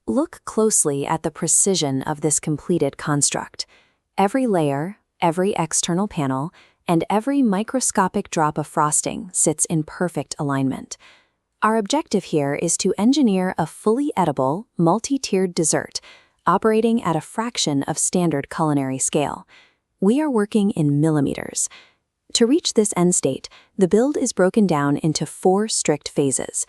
Look closely at the precision of this completed construct. Every layer, every external panel, and every microscopic drop of frosting sits in perfect alignment. Our objective here is to engineer a fully edible, multi-tiered dessert, operating at a fraction of standard culinary scale. We are working in millimeters. To reach this end state, the build is broken down into 4 strict phases: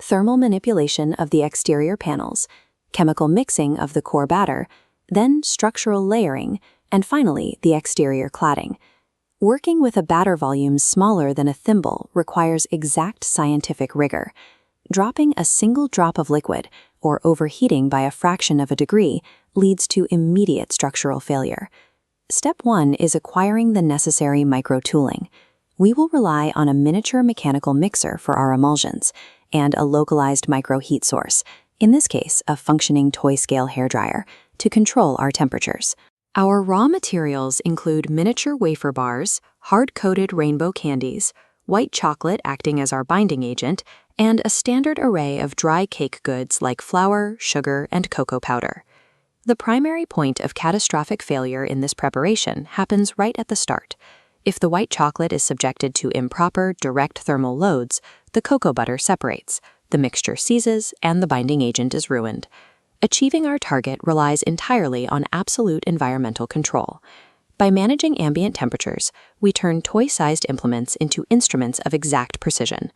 thermal manipulation of the exterior panels, chemical mixing of the core batter, then structural layering, and finally the exterior cladding. Working with a batter volume smaller than a thimble requires exact scientific rigor. Dropping a single drop of liquid, or overheating by a fraction of a degree, leads to immediate structural failure. Step 1 is acquiring the necessary micro-tooling. We will rely on a miniature mechanical mixer for our emulsions, and a localized micro-heat source, in this case a functioning toy-scale hairdryer, to control our temperatures. Our raw materials include miniature wafer bars, hard-coated rainbow candies, white chocolate acting as our binding agent, and a standard array of dry cake goods like flour, sugar, and cocoa powder. The primary point of catastrophic failure in this preparation happens right at the start. If the white chocolate is subjected to improper direct thermal loads, the cocoa butter separates, the mixture seizes, and the binding agent is ruined. Achieving our target relies entirely on absolute environmental control. By managing ambient temperatures, we turn toy-sized implements into instruments of exact precision.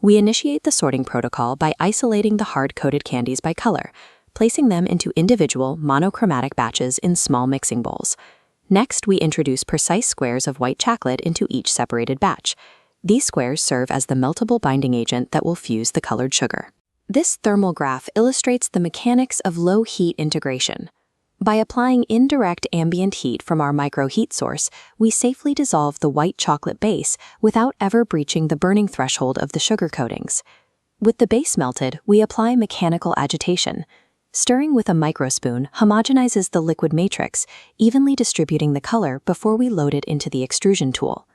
We initiate the sorting protocol by isolating the hard-coated candies by color, placing them into individual monochromatic batches in small mixing bowls. Next, we introduce precise squares of white chocolate into each separated batch. These squares serve as the meltable binding agent that will fuse the colored sugar. This thermal graph illustrates the mechanics of low-heat integration. By applying indirect ambient heat from our micro-heat source, we safely dissolve the white chocolate base without ever breaching the burning threshold of the sugar coatings. With the base melted, we apply mechanical agitation. Stirring with a microspoon homogenizes the liquid matrix, evenly distributing the color before we load it into the extrusion tool.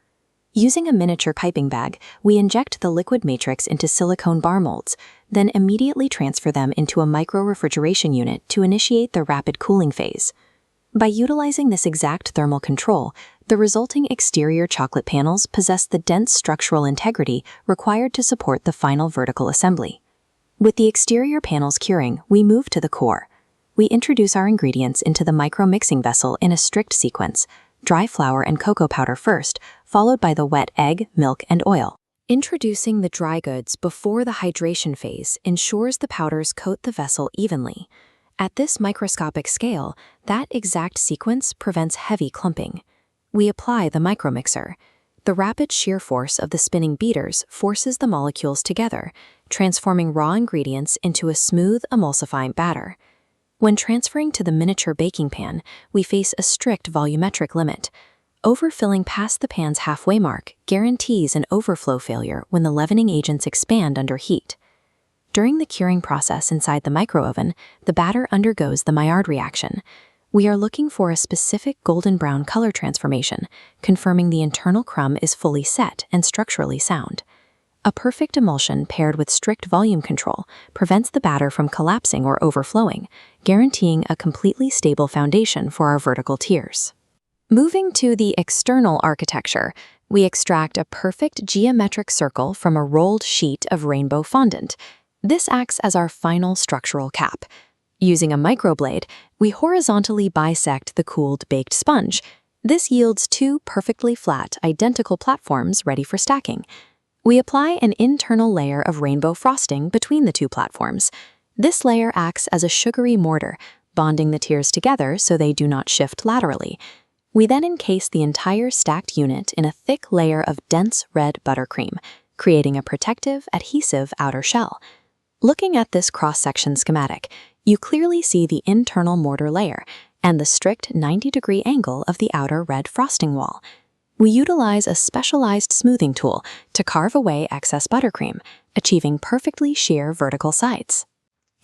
Using a miniature piping bag, we inject the liquid matrix into silicone bar molds, then immediately transfer them into a micro-refrigeration unit to initiate the rapid cooling phase. By utilizing this exact thermal control, the resulting exterior chocolate panels possess the dense structural integrity required to support the final vertical assembly. With the exterior panels curing, we move to the core. We introduce our ingredients into the micro-mixing vessel in a strict sequence: dry flour and cocoa powder first, followed by the wet egg, milk, and oil. Introducing the dry goods before the hydration phase ensures the powders coat the vessel evenly. At this microscopic scale, that exact sequence prevents heavy clumping. We apply the micromixer. The rapid shear force of the spinning beaters forces the molecules together, transforming raw ingredients into a smooth, emulsifying batter. When transferring to the miniature baking pan, we face a strict volumetric limit. Overfilling past the pan's halfway mark guarantees an overflow failure when the leavening agents expand under heat. During the curing process inside the microoven, the batter undergoes the Maillard reaction. We are looking for a specific golden brown color transformation, confirming the internal crumb is fully set and structurally sound. A perfect emulsion paired with strict volume control prevents the batter from collapsing or overflowing, guaranteeing a completely stable foundation for our vertical tiers. Moving to the external architecture, we extract a perfect geometric circle from a rolled sheet of rainbow fondant. This acts as our final structural cap. Using a microblade, we horizontally bisect the cooled baked sponge. This yields 2 perfectly flat, identical platforms ready for stacking. We apply an internal layer of rainbow frosting between the 2 platforms. This layer acts as a sugary mortar, bonding the tiers together so they do not shift laterally. We then encase the entire stacked unit in a thick layer of dense red buttercream, creating a protective, adhesive outer shell. Looking at this cross-section schematic, you clearly see the internal mortar layer and the strict 90-degree angle of the outer red frosting wall. We utilize a specialized smoothing tool to carve away excess buttercream, achieving perfectly sheer vertical sides.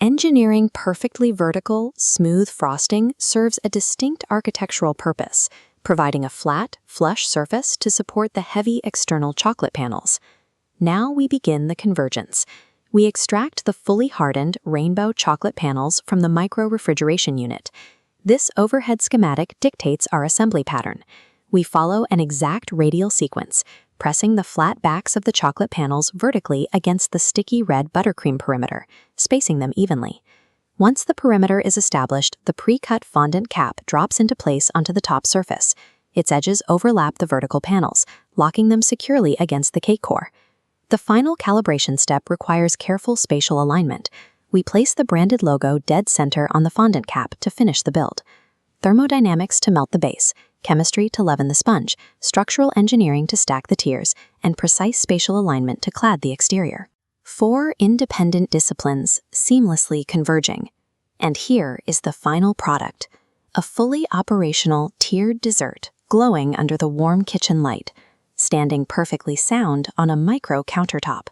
Engineering perfectly vertical, smooth frosting serves a distinct architectural purpose, providing a flat, flush surface to support the heavy external chocolate panels. Now we begin the convergence. We extract the fully hardened rainbow chocolate panels from the micro-refrigeration unit. This overhead schematic dictates our assembly pattern. We follow an exact radial sequence, pressing the flat backs of the chocolate panels vertically against the sticky red buttercream perimeter, spacing them evenly. Once the perimeter is established, the pre-cut fondant cap drops into place onto the top surface. Its edges overlap the vertical panels, locking them securely against the cake core. The final calibration step requires careful spatial alignment. We place the branded logo dead center on the fondant cap to finish the build. Thermodynamics to melt the base, chemistry to leaven the sponge, structural engineering to stack the tiers, and precise spatial alignment to clad the exterior. 4 independent disciplines seamlessly converging. And here is the final product, a fully operational tiered dessert glowing under the warm kitchen light, standing perfectly sound on a micro countertop.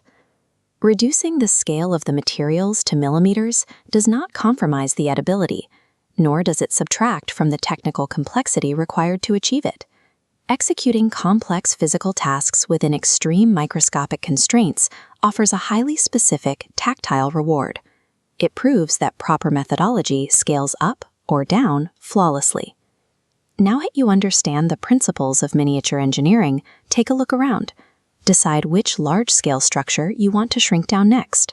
Reducing the scale of the materials to millimeters does not compromise the edibility, nor does it subtract from the technical complexity required to achieve it. Executing complex physical tasks within extreme microscopic constraints offers a highly specific, tactile reward. It proves that proper methodology scales up or down flawlessly. Now that you understand the principles of miniature engineering, take a look around. Decide which large-scale structure you want to shrink down next.